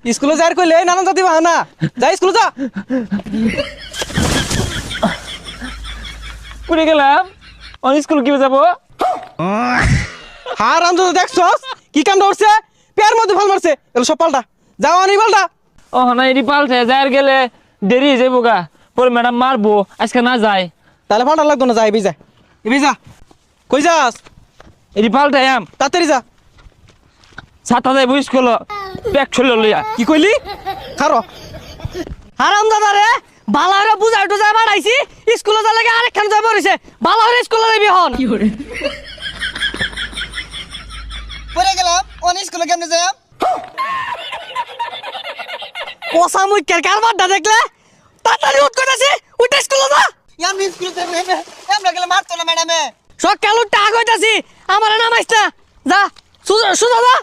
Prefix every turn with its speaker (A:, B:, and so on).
A: স্কুলে যাই কইলে নানান জাতি বাহানা যাই স্কুলে যা
B: পড়ে গেলাম স্কুল কি যাবো
A: হার আনন্দ দেখছস কি কাম করছে পেয়ার মধ্যে ভাল মারছে এগুলো সব পাল্টা যাও আনি পাল্টা
B: ও না এটি পাল্টে যাই গেলে দেরি হয়ে যাবো গা পরে ম্যাডাম মারবো আজকে না যায়
A: তাহলে পাল্টা লাগতো না যা এবি যা কই যাস
B: এটি পাল্টে আম
A: তাড়াতাড়ি যা
B: ছাতা যাই বই স্কুল ব্যাগ ছড়িয়ে লইয়া
A: কি কইলি খারো
C: হারাম দাদা রে বালা হরে বুঝাই টুজাই বাড়াইছি স্কুলে যা লাগে আরেকখান যাই পড়েছে বালা হরে স্কুলে যাবি হন
A: পড়ে গেলাম অন স্কুলে কেমনে যাই
C: পোষা মুখের কারবারটা দেখলে তাড়াতাড়ি উঠ কইতাছি উঠে স্কুলে যা
A: আমি স্কুলে যাই আমরা গেলে মারতো না ম্যাডামে
C: সকাল উঠতে আগ হইতাছি আমার নামাইছ না যা সুজা সুজা যা